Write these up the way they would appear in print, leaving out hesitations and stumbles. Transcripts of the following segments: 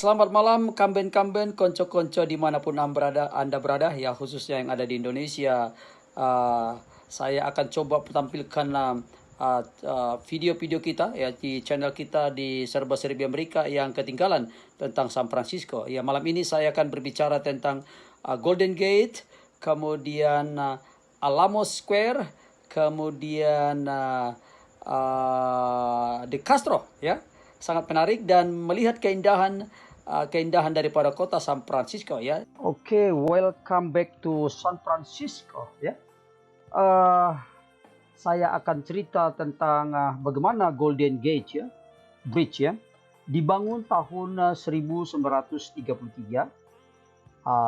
Selamat malam kamben-kamben, konco-konco dimanapun Anda berada, ya khususnya yang ada di Indonesia. Saya akan coba tampilkan video-video kita ya di channel kita di Serba-Serbi Amerika yang ketinggalan tentang San Francisco. Ya, malam ini saya akan berbicara tentang Golden Gate, kemudian Alamos Square, kemudian De Castro, ya. Sangat menarik dan melihat keindahan daripada kota San Francisco, ya. Oke, welcome back to San Francisco, ya. Saya akan cerita tentang bagaimana Golden Gate, ya, Bridge, ya, dibangun tahun 1933,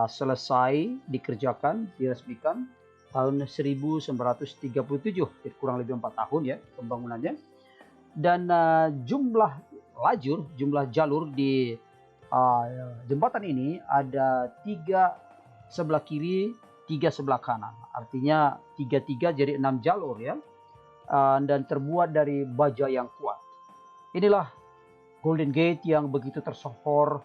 selesai dikerjakan, diresmikan tahun 1937, kurang lebih 4 tahun, ya, pembangunannya. Dan jumlah jalur di jembatan ini ada 3 sebelah kiri, 3 sebelah kanan. Artinya 3 jadi 6 jalur, ya. Dan terbuat dari baja yang kuat. Inilah Golden Gate yang begitu tersohor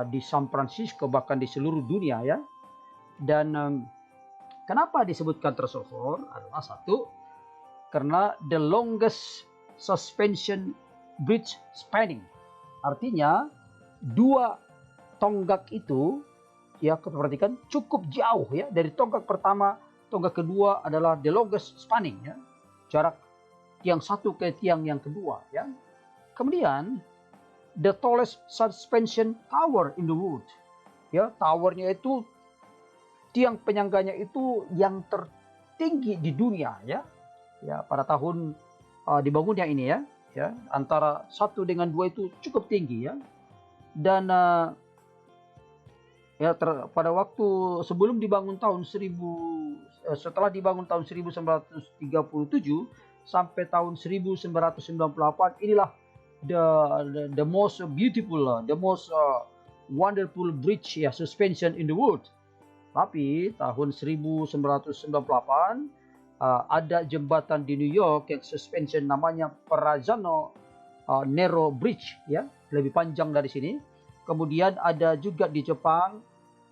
di San Francisco, bahkan di seluruh dunia, ya. Dan kenapa disebutkan tersohor adalah satu, karena the longest suspension bridge spanning. Artinya 2 tonggak itu, ya, perhatikan, cukup jauh, ya, dari tonggak pertama, tonggak kedua adalah the longest spanning, ya, jarak tiang satu ke tiang yang kedua, ya. Kemudian the tallest suspension tower in the world, ya, towernya itu, tiang penyangganya itu yang tertinggi di dunia, ya. Ya, pada tahun dibangunnya ini, ya. Ya, antara 1 dengan 2 itu cukup tinggi, ya. Dan pada waktu sebelum dibangun setelah dibangun tahun 1937 sampai tahun 1998, inilah the most beautiful, the most wonderful bridge, ya, suspension in the world. Tapi tahun 1998 ada jembatan di New York yang suspension, namanya Verrazzano Narrow Bridge, ya, lebih panjang dari sini. Kemudian ada juga di Jepang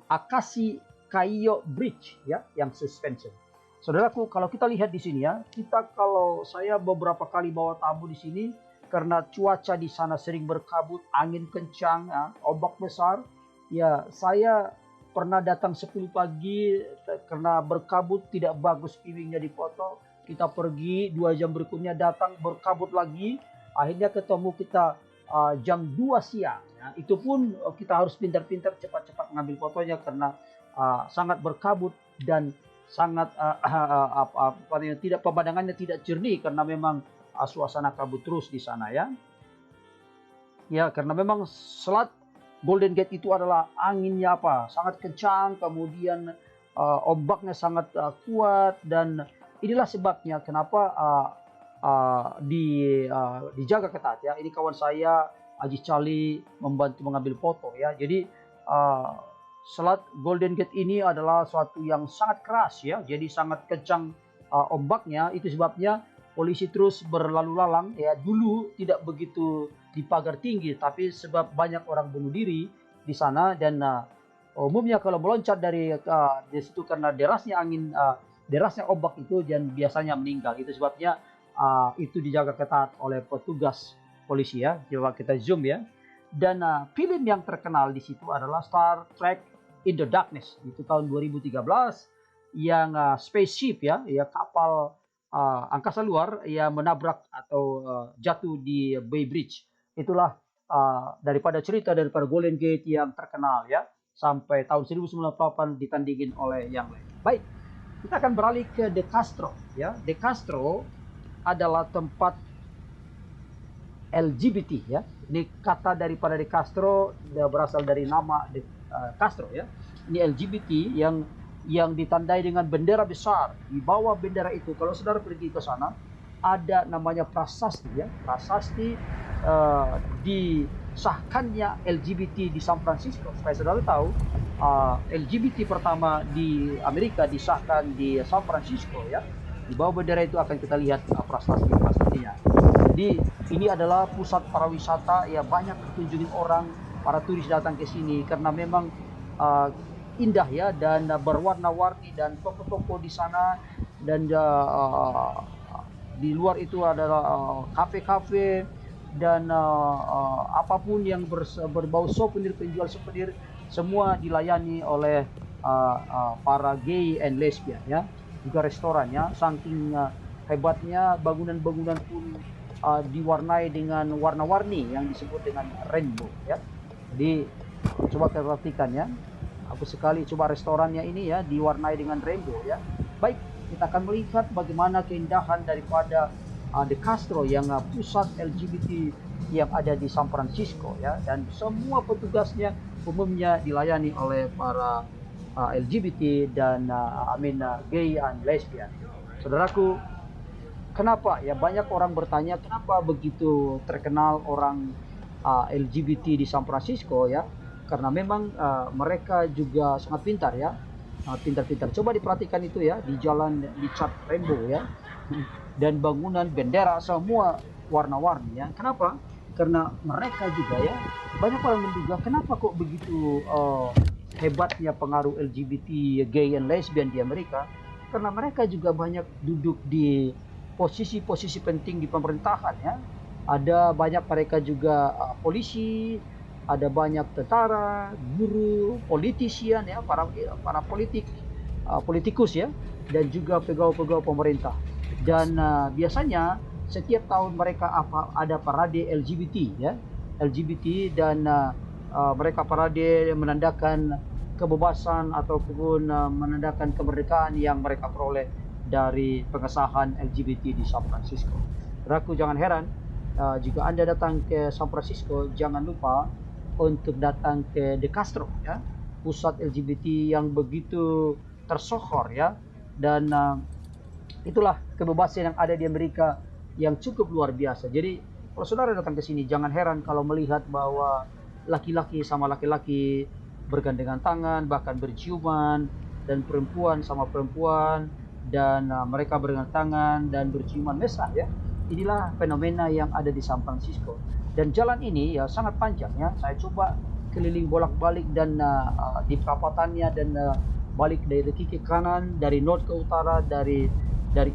Akashi Kaiyo Bridge, ya, yang suspension. Saudaraku, kalau kita lihat di sini, ya, saya beberapa kali bawa tamu di sini karena cuaca di sana sering berkabut, angin kencang, ya, ombak besar. Ya, saya pernah datang 10 pagi karena berkabut, tidak bagus viewingnya di foto. Kita pergi 2 jam berikutnya datang berkabut lagi. Akhirnya ketemu kita jam 2 siang. Ya. Itu pun kita harus pintar-pintar cepat-cepat mengambil fotonya karena sangat berkabut dan sangat pemandangannya tidak jernih karena memang suasana kabut terus di sana, ya. Ya, karena memang Selat Golden Gate itu adalah anginnya sangat kencang, kemudian ombaknya sangat kuat, dan inilah sebabnya kenapa dijaga ketat, ya. Ini kawan saya Aji Cali membantu mengambil foto, ya. Jadi Selat Golden Gate ini adalah suatu yang sangat keras, ya. Jadi sangat kencang ombaknya. Itu sebabnya polisi terus berlalu lalang, ya. Dulu tidak begitu di pagar tinggi, tapi sebab banyak orang bunuh diri di sana, dan umumnya kalau meloncat dari situ karena derasnya angin, derasnya ombak itu, dan biasanya meninggal. Itu sebabnya itu dijaga ketat oleh petugas polisi, ya. Coba kita zoom, ya. Dan film yang terkenal di situ adalah Star Trek In the Darkness, itu tahun 2013, yang spaceship, ya, kapal angkasa luar yang menabrak atau jatuh di Bay Bridge. Itulah cerita daripada Golden Gate yang terkenal, ya, sampai tahun 1998 ditandingin oleh yang lain. Baik, kita akan beralih ke De Castro, ya. De Castro adalah tempat LGBT, ya. Ini kata daripada De Castro berasal dari nama De Castro, ya. Ini LGBT yang ditandai dengan bendera besar. Di bawah bendera itu, kalau saudara pergi ke sana, ada namanya prasasti, ya. Prasasti disahkannya LGBT di San Francisco. Supaya saudara tahu, LGBT pertama di Amerika disahkan di San Francisco, ya. Di bawah bendera itu akan kita lihat prasasti-prastastinya. Jadi ini adalah pusat para wisata, ya, banyak dikunjungi orang para turis datang ke sini karena memang uh, indah ya, dan berwarna-warni, dan toko-toko di sana, dan di luar itu adalah kafe-kafe, dan apapun yang berbau souvenir, penjual souvenir, semua dilayani oleh para gay and lesbian ya. Juga restorannya, saking hebatnya, bangunan-bangunan pun diwarnai dengan warna-warni yang disebut dengan rainbow ya. Jadi coba kita perhatikan ya, aku sekali coba restorannya ini ya, diwarnai dengan rainbow ya. Baik, kita akan melihat bagaimana keindahan daripada The Castro yang pusat LGBT yang ada di San Francisco ya, dan semua petugasnya umumnya dilayani oleh para LGBT dan gay and lesbian. Saudaraku, kenapa ya banyak orang bertanya kenapa begitu terkenal orang LGBT di San Francisco ya? Karena memang mereka juga sangat pintar ya, pintar-pintar. Coba diperhatikan itu ya, di jalan dicat rainbow ya, dan bangunan, bendera, semua warna-warni ya. Kenapa? Karena mereka juga ya, banyak orang menduga kenapa kok begitu hebatnya pengaruh LGBT, gay and lesbian di Amerika. Karena mereka juga banyak duduk di posisi-posisi penting di pemerintahan ya. Ada banyak mereka juga polisi, ada banyak tentara, guru, politician ya, para politikus ya, dan juga pegawai-pegawai pemerintah. Dan biasanya setiap tahun mereka ada parade LGBT ya, LGBT, dan mereka parade menandakan kebebasan ataupun menandakan kemerdekaan yang mereka peroleh dari pengesahan LGBT di San Francisco. Raku, jangan heran jika Anda datang ke San Francisco, jangan lupa untuk datang ke The Castro ya, pusat LGBT yang begitu tersohor ya. Dan itulah kebebasan yang ada di Amerika yang cukup luar biasa. Jadi kalau saudara datang ke sini, jangan heran kalau melihat bahwa laki-laki sama laki-laki bergandengan tangan, bahkan berciuman, dan perempuan sama perempuan, dan mereka bergandengan tangan dan berciuman mesra ya. Inilah fenomena yang ada di San Francisco. Dan jalan ini ya sangat panjang ya. Saya coba keliling bolak-balik, dan di perapatannya, dan balik dari kiri ke kanan, dari north ke utara, dari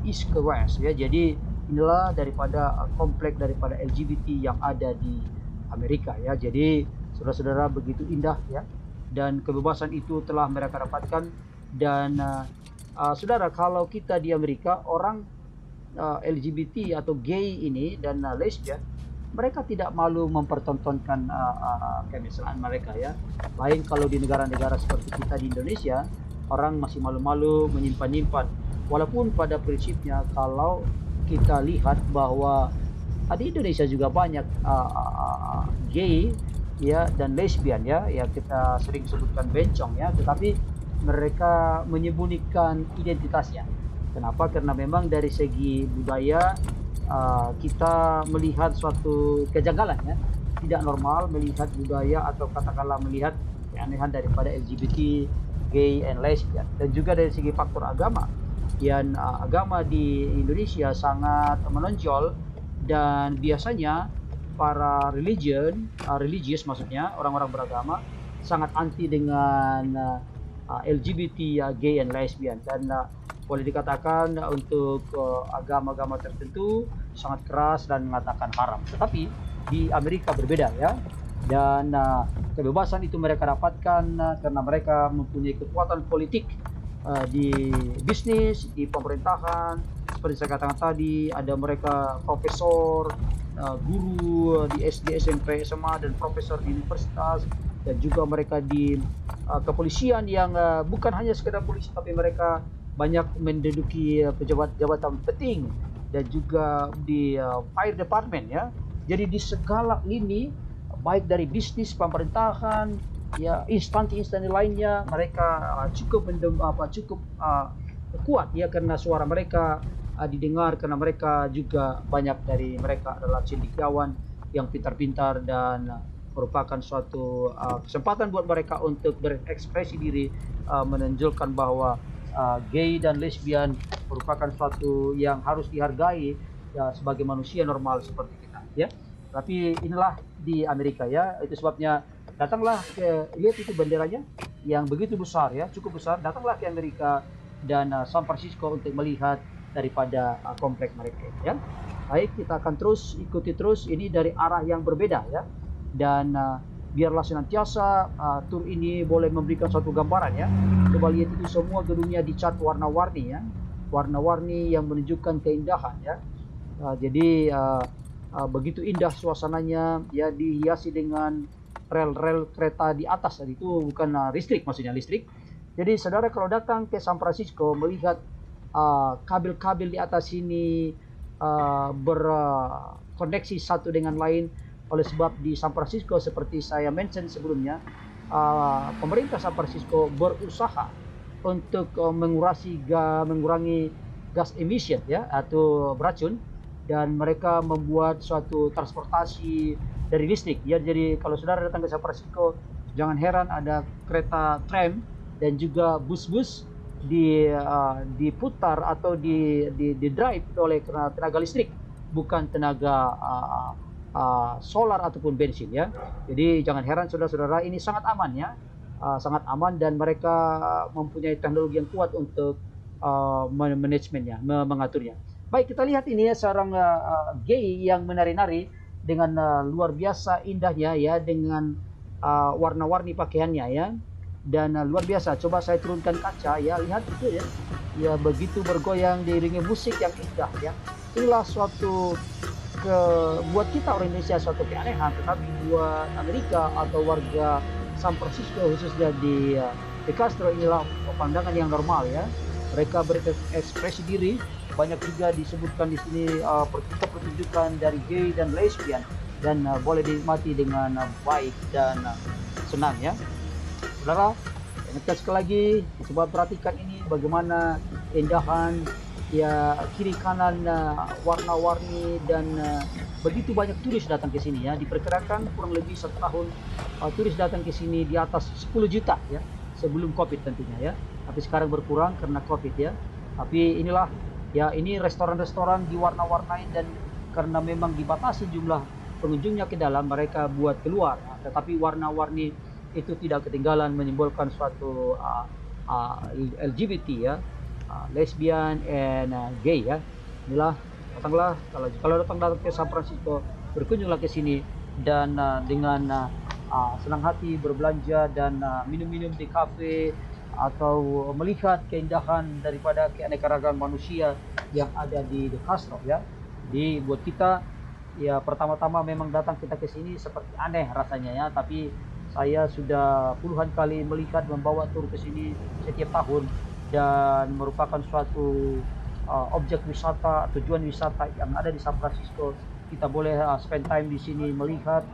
east ke west ya. Jadi inilah daripada kompleks daripada LGBT yang ada di Amerika ya. Jadi saudara-saudara, begitu indah ya, dan kebebasan itu telah mereka dapatkan. Dan saudara, kalau kita di Amerika, orang LGBT atau gay ini dan lesbian, mereka tidak malu mempertontonkan kemesraan mereka ya. Lain kalau di negara-negara seperti kita di Indonesia, orang masih malu-malu menyimpan-nyimpan. Walaupun pada prinsipnya kalau kita lihat bahwa di Indonesia juga banyak gay ya dan lesbian ya, kita sering sebutkan bencong ya, tetapi mereka menyembunyikan identitasnya. Kenapa? Karena memang dari segi budaya kita melihat suatu kejanggalan ya, tidak normal melihat budaya atau katakanlah melihat keanehan daripada LGBT, gay and lesbian. Dan juga dari segi faktor agama, yang agama di Indonesia sangat menonjol, dan biasanya para religius maksudnya orang-orang beragama sangat anti dengan LGBT, gay and lesbian. Dan boleh dikatakan untuk agama-agama tertentu sangat keras dan mengatakan haram. Tetapi di Amerika berbeda ya. Dan kebebasan itu mereka dapatkan karena mereka mempunyai kekuatan politik di bisnis, di pemerintahan. Seperti saya katakan tadi, ada mereka profesor, guru di SD, SMP, SMA, dan profesor di universitas. Dan juga mereka di kepolisian yang bukan hanya sekedar polisi, tapi mereka banyak menduduki jabatan penting, dan juga di fire department ya. Jadi di segala lini, baik dari bisnis, pemerintahan ya, instansi lainnya, mereka cukup kuat ya, karena suara mereka didengar, karena mereka juga banyak dari mereka adalah cendekiawan yang pintar-pintar, dan merupakan suatu kesempatan buat mereka untuk berekspresi diri, menunjukkan bahwa gay dan lesbian merupakan suatu yang harus dihargai ya, sebagai manusia normal seperti kita ya. Tapi inilah di Amerika ya. Itu sebabnya datanglah ke, lihat itu benderanya yang begitu besar ya, cukup besar. Datanglah ke Amerika dan San Francisco untuk melihat daripada komplek mereka ya. Baik, kita akan terus ikuti terus ini dari arah yang berbeda ya. Dan biarlah senantiasa tur ini boleh memberikan suatu gambaran ya. Coba lihat itu semua gedungnya dicat warna-warni ya. Warna-warni yang menunjukkan keindahan ya. Jadi begitu indah suasananya ya, dihiasi dengan rel-rel kereta di atas. Tadi itu bukan listrik, maksudnya listrik. Jadi saudara kalau datang ke San Francisco melihat kabel-kabel di atas sini berkoneksi satu dengan lain, oleh sebab di San Francisco seperti saya mention sebelumnya, pemerintah San Francisco berusaha untuk mengurangi gas emission ya, atau beracun, dan mereka membuat suatu transportasi dari listrik ya. Jadi kalau saudara datang ke San Francisco, jangan heran ada kereta tram dan juga bus-bus diputar atau di drive oleh tenaga listrik, bukan tenaga solar ataupun bensin ya. Jadi jangan heran saudara-saudara, ini sangat aman ya, sangat aman, dan mereka mempunyai teknologi yang kuat untuk manajemennya, mengaturnya. Baik, kita lihat ini ya, seorang gay yang menari-nari dengan luar biasa indahnya ya, dengan warna-warni pakaiannya ya, dan luar biasa. Coba saya turunkan kaca ya, lihat itu ya, ya begitu bergoyang diiringi musik yang indah ya. Inilah suatu buat kita orang Indonesia suatu keanehan, tetapi buat Amerika atau warga San Francisco khususnya di Castro, inilah pandangan yang normal ya. Mereka berekspresi diri. Banyak juga disebutkan di sini pertunjukan dari gay dan lesbian, dan boleh dinikmati dengan baik dan senang ya. Saudara, ingatkan sekali lagi, coba perhatikan ini bagaimana keindahan ya, kiri kanan warna-warni, dan begitu banyak turis datang ke sini ya. Diperkirakan kurang lebih setahun turis datang ke sini di atas 10 juta ya, sebelum Covid tentunya ya. Tapi sekarang berkurang karena Covid ya. Tapi inilah ya, ini restoran-restoran diwarna-warnain, dan karena memang dibatasi jumlah pengunjungnya ke dalam, mereka buat keluar. Tetapi warna-warni itu tidak ketinggalan, menyimbolkan suatu LGBT ya, lesbian and gay ya. Inilah, datanglah kalau datang ke San Francisco, berkunjunglah ke sini, dan dengan senang hati berbelanja dan minum-minum di kafe, atau melihat keindahan daripada keanekaragaman manusia yang ada di The Castro ya. Jadi buat kita ya, pertama-tama memang datang kita ke sini seperti aneh rasanya ya, tapi saya sudah puluhan kali melihat membawa tur ke sini setiap tahun, dan merupakan suatu objek wisata, tujuan wisata yang ada di San Francisco. Kita boleh spend time di sini, melihat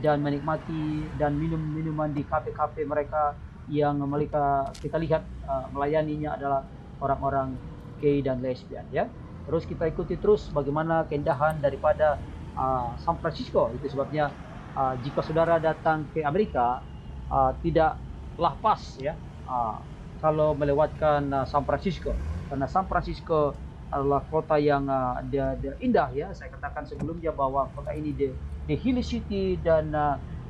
dan menikmati dan minum minuman di kafe-kafe mereka, yang mereka kita lihat melayaninya adalah orang-orang gay dan lesbian ya. Terus kita ikuti terus bagaimana keindahan daripada San Francisco. Itu sebabnya jika saudara datang ke Amerika, tidaklah pas ya kalau melewatkan San Francisco, karena San Francisco adalah kota yang indah ya. Saya katakan sebelumnya bahwa kota ini the hilly city, dan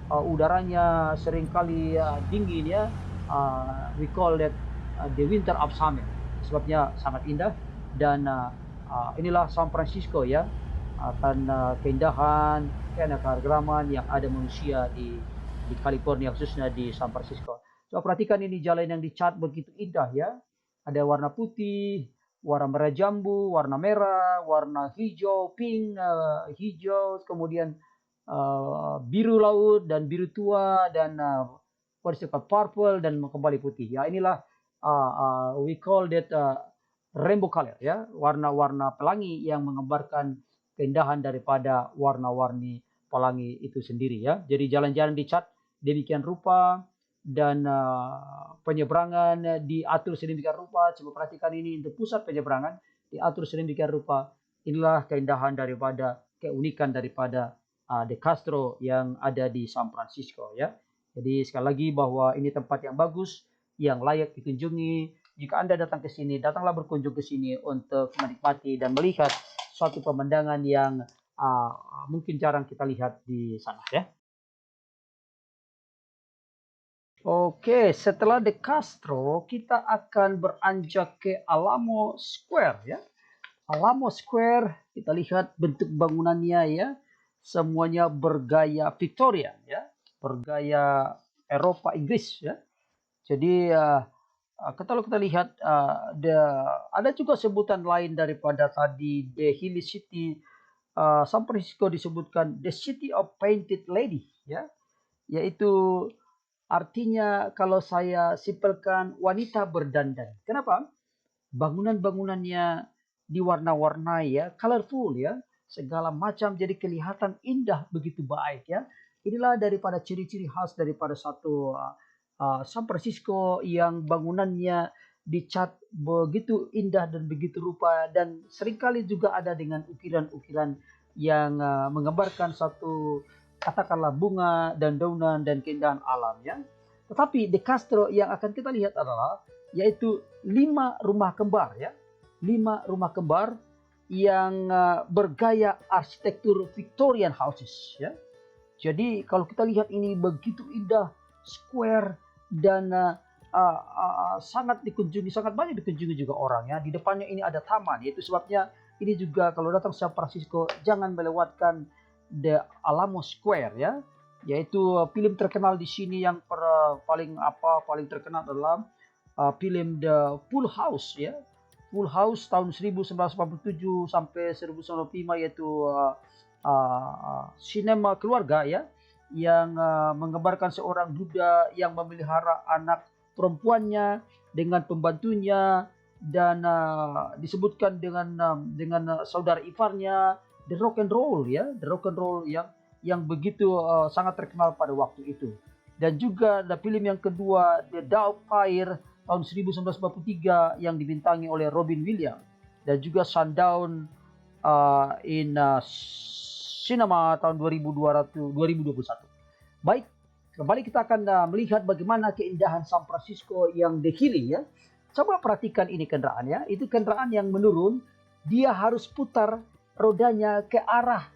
udaranya seringkali dingin ya. We call that the winter of summer, sebabnya sangat indah. Dan inilah San Francisco ya, akan keindahan, keanekaragaman yang ada manusia di California, khususnya di San Francisco. So perhatikan ini jalan yang dicat begitu indah ya. Ada warna putih, warna merah jambu, warna merah, warna hijau, pink, hijau, kemudian biru laut dan biru tua, dan purple, dan kembali putih ya. Inilah we call that rainbow color ya, warna-warna pelangi yang menggambarkan keindahan daripada warna-warni pelangi itu sendiri ya. Jadi jalan-jalan dicat demikian rupa, dan penyeberangan diatur sedemikian rupa. Coba perhatikan ini untuk pusat penyeberangan diatur sedemikian rupa. Inilah keindahan daripada, keunikan daripada De Castro yang ada di San Francisco ya. Jadi sekali lagi bahwa ini tempat yang bagus, yang layak dikunjungi. Jika Anda datang ke sini, datanglah berkunjung ke sini untuk menikmati dan melihat suatu pemandangan yang mungkin jarang kita lihat di sana ya. Oke, setelah De Castro, kita akan beranjak ke Alamo Square ya. Alamo Square, kita lihat bentuk bangunannya ya. Semuanya bergaya Victorian ya, bergaya Eropa Inggris ya. Jadi kalau kita lihat ada juga sebutan lain daripada tadi The Hilly City. San Francisco disebutkan The City of Painted Lady ya, yaitu artinya kalau saya simpelkan wanita berdandan. Kenapa? Bangunan-bangunannya diwarna-warnai ya, colorful ya, segala macam jadi kelihatan indah begitu baik ya. Inilah daripada ciri-ciri khas daripada satu San Francisco yang bangunannya dicat begitu indah dan begitu rupa, dan seringkali juga ada dengan ukiran-ukiran yang menggambarkan satu katakanlah bunga dan daunan dan keindahan alam ya. Tetapi De Castro yang akan kita lihat adalah yaitu 5 rumah kembar ya. 5 rumah kembar yang bergaya arsitektur Victorian houses ya. Jadi kalau kita lihat ini begitu indah, square, dan sangat dikunjungi, sangat banyak dikunjungi juga orang ya. Di depannya ini ada taman, yaitu sebabnya ini juga kalau datang San Francisco jangan melewatkan The Alamo Square ya. Yaitu film terkenal di sini yang paling terkenal adalah film The Full House ya. Full House tahun 1987 sampai 1995, yaitu sinema keluarga ya, yang menggambarkan seorang duda yang memelihara anak perempuannya dengan pembantunya, dan disebutkan dengan saudara iparnya, the rock and roll ya, the rock and roll yang begitu sangat terkenal pada waktu itu. Dan juga ada film yang kedua, The Doubtfire tahun 1943 yang dibintangi oleh Robin Williams, dan juga Sundown in Cinema tahun 2021. Baik, kembali kita akan melihat bagaimana keindahan San Francisco yang The Hilly ya. Coba perhatikan ini kendaraan ya, itu kendaraan yang menurun, dia harus putar rodanya ke arah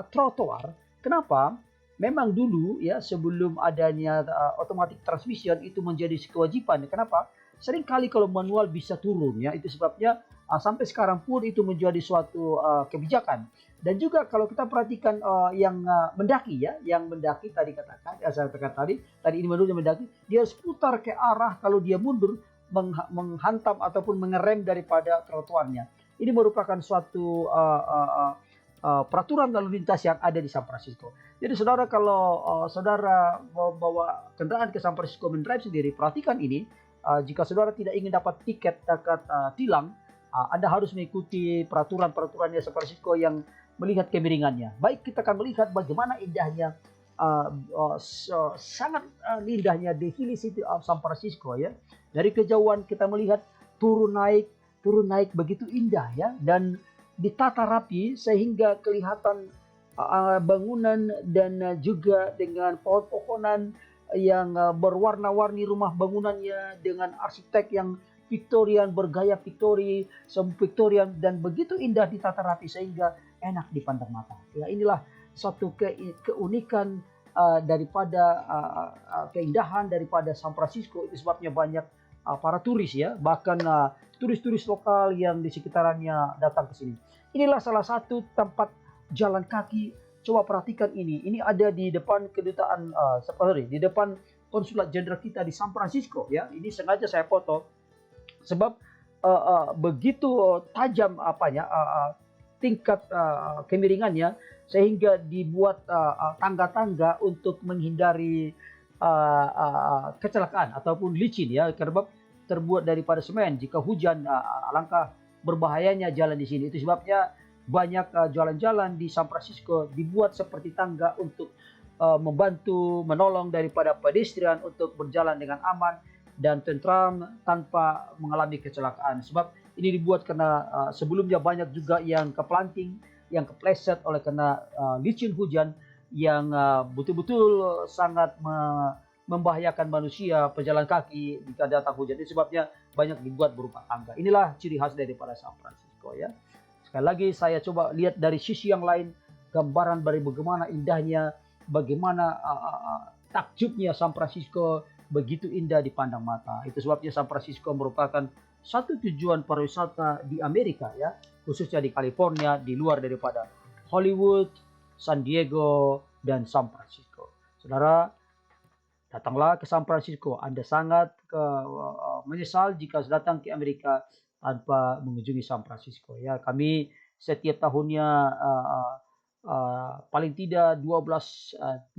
trotoar. Kenapa? Memang dulu ya, sebelum adanya automatic transmission itu menjadi kewajiban. Kenapa? Seringkali kalau manual bisa turun ya, itu sebabnya sampai sekarang pun itu menjadi suatu kebijakan. Dan juga kalau kita perhatikan yang mendaki ya, yang mendaki tadi katakan, saya katakan tadi ini menurutnya mendaki, dia harus putar ke arah, kalau dia mundur menghantam ataupun mengerem daripada trotoarnya. Ini merupakan suatu peraturan lalu lintas yang ada di San Francisco. Jadi saudara, kalau saudara membawa kendaraan ke San Francisco mendrive sendiri, perhatikan ini. Jika saudara tidak ingin dapat tiket dekat tilang, Anda harus mengikuti peraturan-peraturannya San Francisco yang melihat kemiringannya. Baik, kita akan melihat bagaimana indahnya, sangat indahnya The Hilly City of San Francisco ya. Dari kejauhan kita melihat turun naik begitu indah ya, dan ditata rapi sehingga kelihatan bangunan dan juga dengan pohon-pohonan yang berwarna-warni rumah bangunannya dengan arsitek yang Victorian, bergaya Victorian, dan begitu indah ditata rapi sehingga enak dipandang mata. Ya, inilah satu keunikan daripada keindahan daripada San Francisco. Itu sebabnya banyak para turis ya, bahkan turis-turis lokal yang di sekitarannya datang ke sini. Inilah salah satu tempat jalan kaki. Coba perhatikan ini. Ini ada di depan kedutaan, di depan konsulat jenderal kita di San Francisco ya. Ini sengaja saya foto sebab begitu tajam tingkat kemiringannya, sehingga dibuat tangga-tangga untuk menghindari kecelakaan ataupun licin ya, karena terbuat daripada semen. Jika hujan, alangkah berbahayanya jalan di sini. Itu sebabnya banyak jalan-jalan di San Francisco dibuat seperti tangga untuk membantu menolong daripada pedestrian untuk berjalan dengan aman dan tentram tanpa mengalami kecelakaan. Sebab ini dibuat karena sebelumnya banyak juga yang keplanting, yang kepleset oleh karena licin hujan yang betul-betul sangat membahayakan manusia, pejalan kaki jika datang hujan. Itu sebabnya banyak dibuat berupa tangga. Inilah ciri khas daripada San Francisco ya. Sekali lagi saya coba lihat dari sisi yang lain, gambaran dari bagaimana indahnya, bagaimana takjubnya San Francisco begitu indah dipandang mata. Itu sebabnya San Francisco merupakan satu tujuan pariwisata di Amerika ya, khususnya di California, di luar daripada Hollywood, San Diego, dan San Francisco. Saudara, datanglah ke San Francisco. Anda sangat menyesal jika datang ke Amerika tanpa mengunjungi San Francisco. Ya, kami setiap tahunnya paling tidak 15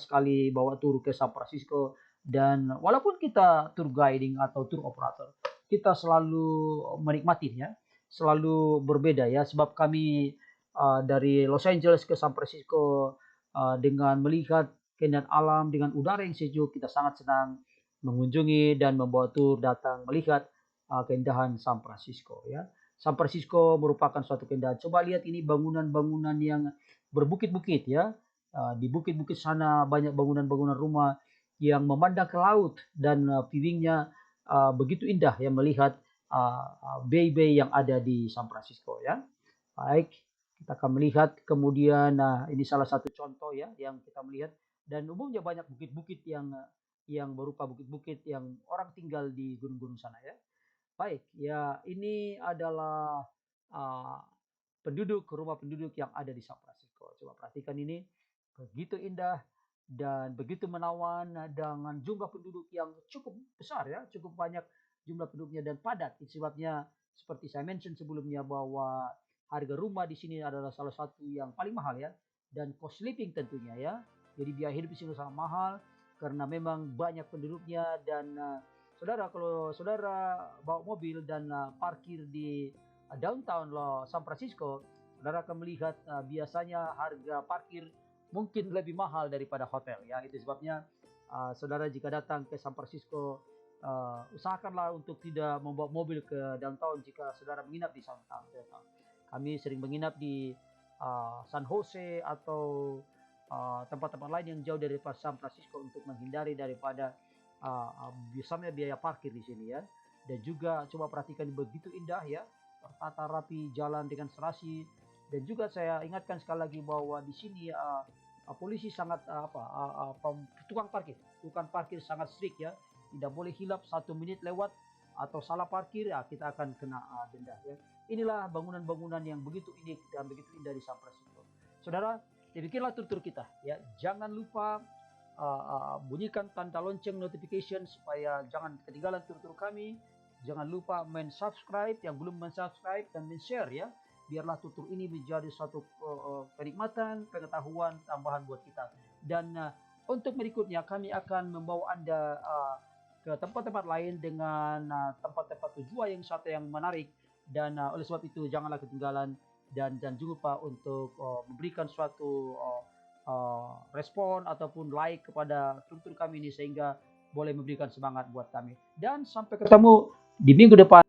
kali bawa tur ke San Francisco, dan walaupun kita tour guiding atau tour operator, kita selalu menikmatinya, selalu berbeda ya, sebab kami dari Los Angeles ke San Francisco dengan melihat keindahan alam dengan udara yang sejuk, kita sangat senang mengunjungi dan membawa tur datang melihat keindahan San Francisco ya. San Francisco merupakan suatu keindahan. Coba lihat ini bangunan-bangunan yang berbukit-bukit ya. Di bukit-bukit sana banyak bangunan-bangunan rumah yang memandang ke laut, dan viewingnya begitu indah ya, melihat bay-bay yang ada di San Francisco ya. Baik, kita akan melihat kemudian, ini salah satu contoh ya yang kita melihat, dan umumnya banyak bukit-bukit yang berupa bukit-bukit yang orang tinggal di gunung-gunung sana ya. Baik, ya ini adalah uh, rumah penduduk yang ada di San Francisco. Coba perhatikan ini, begitu indah dan begitu menawan dengan jumlah penduduk yang cukup besar ya, cukup banyak jumlah penduduknya dan padat. Itu sebabnya seperti saya mention sebelumnya bahwa harga rumah di sini adalah salah satu yang paling mahal ya, dan cost living tentunya ya. Jadi biaya hidup di sini sangat mahal karena memang banyak penduduknya, dan saudara, kalau saudara bawa mobil dan parkir di downtown San Francisco, saudara akan melihat biasanya harga parkir mungkin lebih mahal daripada hotel ya. Itu sebabnya saudara jika datang ke San Francisco, usahakanlah untuk tidak membawa mobil ke downtown jika saudara menginap di downtown. Kami sering menginap di San Jose atau tempat-tempat lain yang jauh dari San Francisco untuk menghindari daripada biasanya biaya parkir di sini ya. Dan juga coba perhatikan begitu indah ya, tertata rapi, jalan dengan serasi. Dan juga saya ingatkan sekali lagi bahwa di sini polisi sangat tukang parkir sangat strict ya, tidak boleh hilap 1 menit lewat atau salah parkir ya, kita akan kena denda ya. Inilah bangunan-bangunan yang begitu unik dan begitu indah di San Francisco. Saudara, demikianlah tur-tur kita ya. Jangan lupa bunyikan tanda lonceng notification supaya jangan ketinggalan tur-tur kami. Jangan lupa subscribe yang belum subscribe, dan share ya. Biarlah tur-tur ini menjadi suatu kenikmatan, pengetahuan tambahan buat kita. Dan untuk berikutnya kami akan membawa Anda ke tempat-tempat lain dengan tempat-tempat tujuan yang menarik. Dan oleh sebab itu janganlah ketinggalan, dan jangan lupa untuk memberikan suatu respon ataupun like kepada tur-tur kami ini, sehingga boleh memberikan semangat buat kami. Dan sampai ketemu di minggu depan.